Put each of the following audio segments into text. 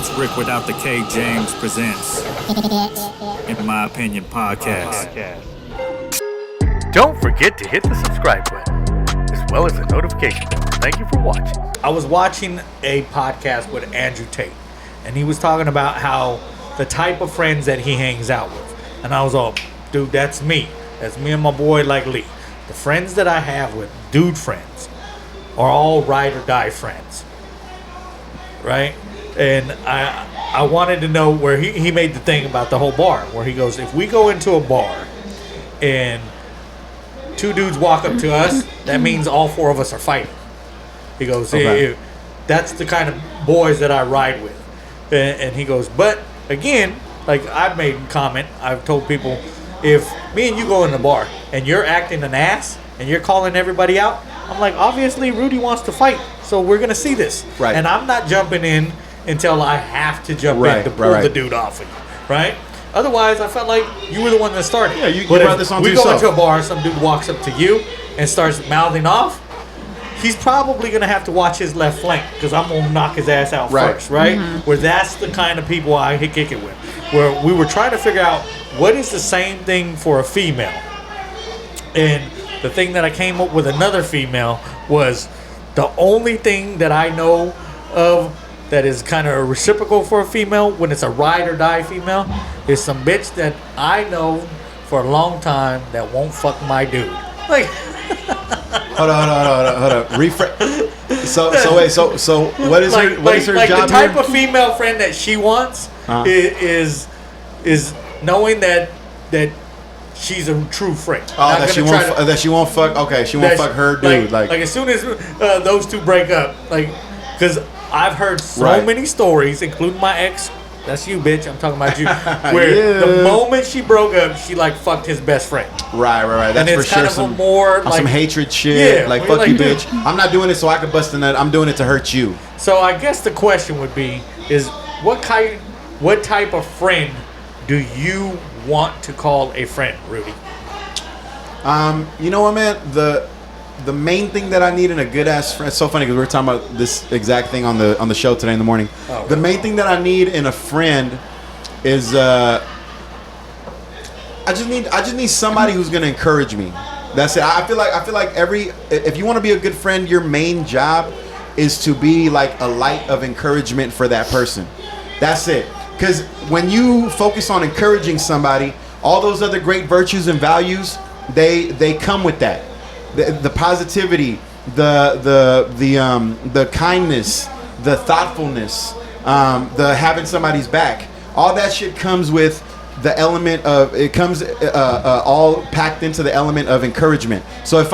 It's Rick without the K. James presents, in my opinion, podcast. Don't forget to hit the subscribe button, as well as the notification bell. Thank you for watching. I was watching a podcast with Andrew Tate, and he was talking about how the type of friends that he hangs out with. And I was all, dude, that's me. That's me and my boy like Lee. The friends that I have with dude friends are all ride or die friends. Right? And I wanted to know where he made the thing about the whole bar, where he goes, if we go into a bar and two dudes walk up to us, that means all four of us are fighting. He goes, okay. That's the kind of boys that I ride with. And he goes, but again, like I've made a comment, I've told people, if me and you go in the bar and you're acting an ass and you're calling everybody out, I'm like, obviously Rudy wants to fight, so we're going to see this. Right. And I'm not jumping in until I have to jump in to pull the dude off of you. Right? Otherwise, I felt like you were the one that started. Yeah, you brought this on to yourself. We go yourself. into a bar, some dude walks up to you and starts mouthing off, he's probably going to have to watch his left flank because I'm going to knock his ass out first, right? Mm-hmm. Where that's the kind of people I kick it with. Where we were trying to figure out what is the same thing for a female. And the thing that I came up with another female was the only thing that I know of that is kind of reciprocal for a female when it's a ride or die female is some bitch that I know for a long time that won't fuck my dude. Like, hold on. So what is her job? The type here? of female friend that she wants is knowing that she's a true friend. Oh, that she won't fuck. Okay, she won't fuck her dude. Like as soon as those two break up, like, because I've heard so many stories, including my ex. That's you, bitch. I'm talking about you. Where the moment she broke up, she like fucked his best friend. Right. That's and it's for kind sure. Of a more like some hatred shit. Yeah, like fuck like, you, dude. bitch. I'm not doing it so I can bust a nut. I'm doing it to hurt you. So I guess the question would be: is what type of friend do you want to call a friend, Rudy? You know what, man? The main thing that I need in a good ass friend. It's so funny because we were talking about this exact thing on the show today in the morning. Oh, the main thing that I need in a friend is I just need somebody who's gonna encourage me. That's it. I feel like if you want to be a good friend, your main job is to be like a light of encouragement for that person. That's it. Because when you focus on encouraging somebody, all those other great virtues and values, they come with that. The positivity, the kindness, the thoughtfulness, the having somebody's back. All that shit comes with the element of all packed into the element of encouragement. So if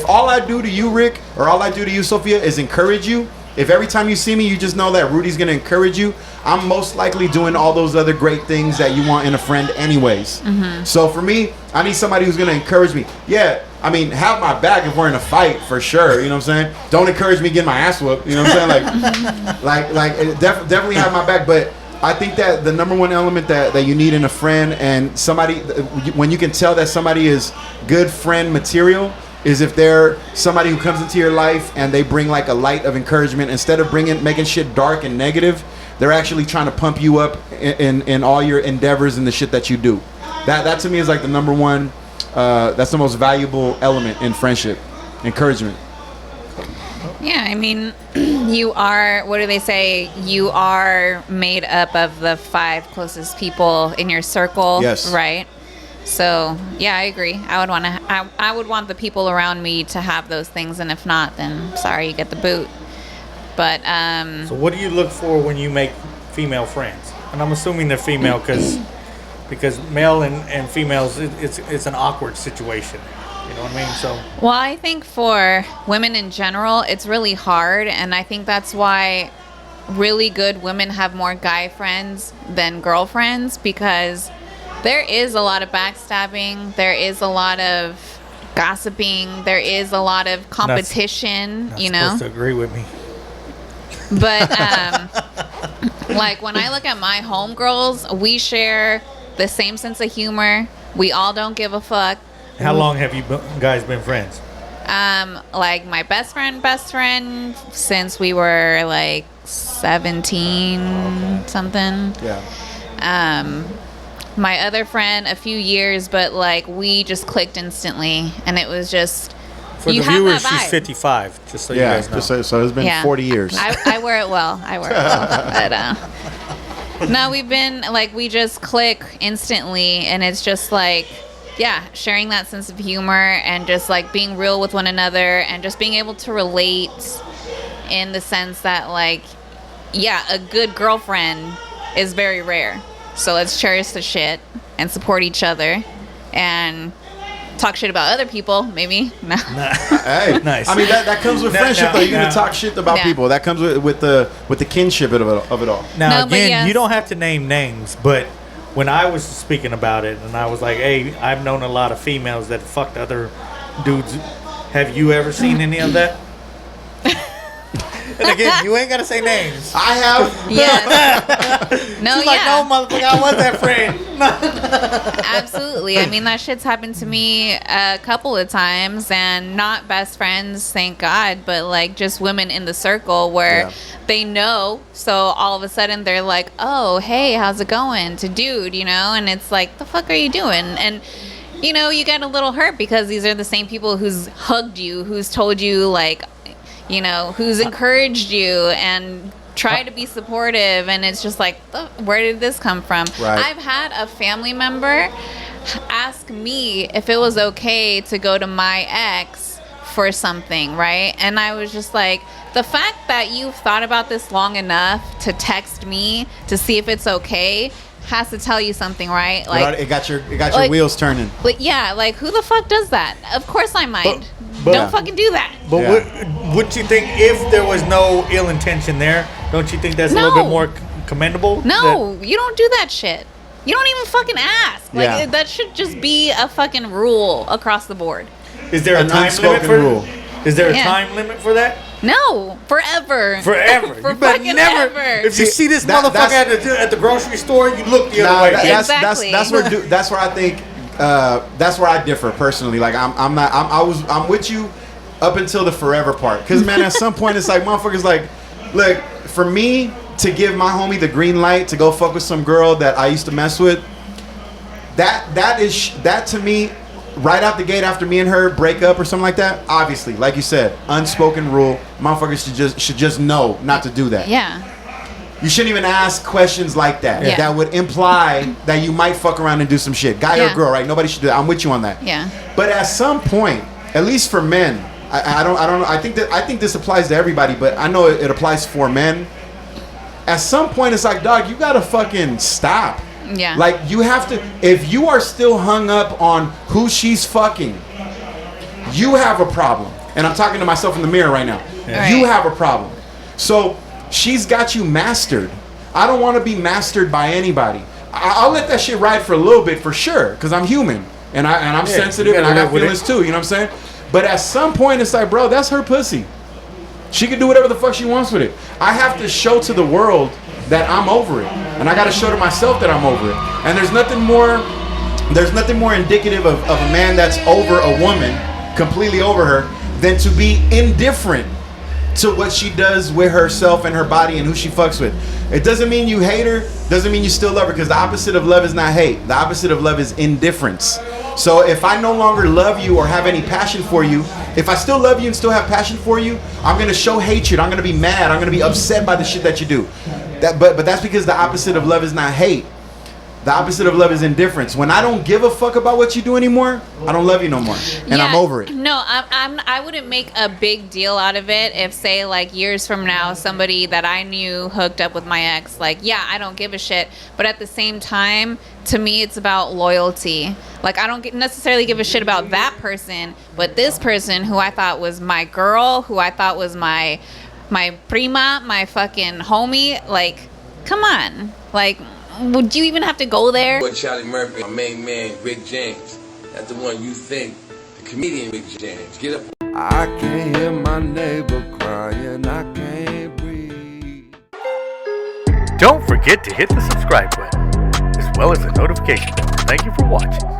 all I do to you, Rick, or all I do to you, Sophia, is encourage you, if every time you see me you just know that Rudy's gonna encourage you, I'm most likely doing all those other great things that you want in a friend anyways. Mm-hmm. So for me, I need somebody who's gonna encourage me. Yeah, I mean, have my back if we're in a fight for sure. You know what I'm saying? Don't encourage me getting my ass whooped. You know what I'm saying? Like definitely have my back. But I think that the number one element that you need in a friend, and somebody, when you can tell that somebody is good friend material, is if they're somebody who comes into your life and they bring like a light of encouragement. Instead of making shit dark and negative, they're actually trying to pump you up in all your endeavors and the shit that you do. That to me is like the number one. That's the most valuable element in friendship, encouragement. Yeah, I mean, you are, what do they say? You are made up of the 5 closest people in your circle, yes. Right? So, yeah, I agree. I would want the people around me to have those things, and if not, then sorry, you get the boot. But so what do you look for when you make female friends? And I'm assuming they're female because male and females, it's an awkward situation. You know what I mean? So. Well, I think for women in general, it's really hard, and I think that's why really good women have more guy friends than girlfriends, because there is a lot of backstabbing, there is a lot of gossiping, there is a lot of competition, not you know? Supposed to agree with me. But like when I look at my homegirls, we share the same sense of humor. We all don't give a fuck. How long have you guys been friends? Like my best friend since we were like 17 something. Yeah. My other friend a few years, but like we just clicked instantly, and it was just For you the have viewers, that she's vibe. 55, just so you Yeah. guys know. So it's been 40 years. I wear it well. But no, we've been like we just click instantly, and it's just like sharing that sense of humor and just like being real with one another and just being able to relate in the sense that like a good girlfriend is very rare. So let's cherish the shit and support each other and talk shit about other people, maybe. No. Hey, Nice. I mean, that comes with friendship, though. You're going to talk shit about Yeah. people. That comes with the kinship of it all. Now, No, but again, yes. you don't have to name names, but when I was speaking about it and I was like, hey, I've known a lot of females that fucked other dudes. Have you ever seen any of that? And again, you ain't got to say names. I have. Yes. No, She's like, no, motherfucker, I was that friend. Absolutely. I mean, that shit's happened to me a couple of times, and not best friends, thank God, but like just women in the circle where they know. So all of a sudden they're like, oh, hey, how's it going to dude, and it's like, the fuck are you doing? And you get a little hurt because these are the same people who's hugged you, who's told you like, who's encouraged you and try to be supportive, and it's just like, where did this come from? Right. I've had a family member ask me if it was okay to go to my ex for something, right? And I was just like, the fact that you've thought about this long enough to text me to see if it's okay has to tell you something, right? Like It got your like- wheels turning. Like, like who the fuck does that? Of course I mind. But- Don't fucking do that. But Yeah. wouldn't you think if there was no ill intention there, don't you think that's a little No. bit more commendable? No, you don't do that shit. You don't even fucking ask. Like Yeah. that should just be a fucking rule across the board. Is there a An time limit unspoken for rule. Is there a Yeah. time limit for that? No, forever. Forever. For You better fucking never. ever. If you see this That- motherfucker at the grocery store, you look the other way. Exactly. That's where I think that's where I differ personally. Like I'm with you up until the forever part. Because man, at some point it's like motherfuckers like, look, for me to give my homie the green light to go fuck with some girl that I used to mess with, that to me, right out the gate after me and her break up or something like that, obviously, like you said, unspoken rule, motherfuckers should just know not to do that. Yeah. You shouldn't even ask questions like that. Yeah. That would imply that you might fuck around and do some shit. Guy or Yeah. girl, right? Nobody should do that. I'm with you on that. Yeah. But at some point, at least for men, I don't know. I think this applies to everybody, but I know it applies for men. At some point, it's like, dog, you gotta fucking stop. Yeah. Like you have to. If you are still hung up on who she's fucking, you have a problem. And I'm talking to myself in the mirror right now. Yeah. You Right. have a problem. So she's got you mastered. I don't want to be mastered by anybody. I'll let that shit ride for a little bit for sure, because I'm human and I'm sensitive you and I gotta got live with feelings it. too. You know what I'm saying? But at some point, it's like, bro, that's her pussy. She can do whatever the fuck she wants with it. I have to show to the world that I'm over it, and I got to show to myself that I'm over it. And there's nothing more indicative of a man that's over a woman, completely over her, than to be indifferent to what she does with herself and her body and who she fucks with. It doesn't mean you hate her, doesn't mean you still love her, because the opposite of love is not hate. The opposite of love is indifference. So if I no longer love you or have any passion for you, if I still love you and still have passion for you, I'm going to show hatred. I'm going to be mad. I'm going to be upset by the shit that you do. But that's because the opposite of love is not hate. The opposite of love is indifference. When I don't give a fuck about what you do anymore, I don't love you no more, and I'm over it. No, I wouldn't make a big deal out of it if, say, like years from now, somebody that I knew hooked up with my ex. Like, yeah, I don't give a shit. But at the same time, to me, it's about loyalty. Like, I don't necessarily give a shit about that person, but this person who I thought was my girl, who I thought was my prima, my fucking homie. Like, come on, like. Would you even have to go there? Boy, Charlie Murphy, my main man, Rick James. That's the one you think, the comedian Rick James. Get up. I can't hear my neighbor crying, I can't breathe. Don't forget to hit the subscribe button, as well as the notification bell. Thank you for watching.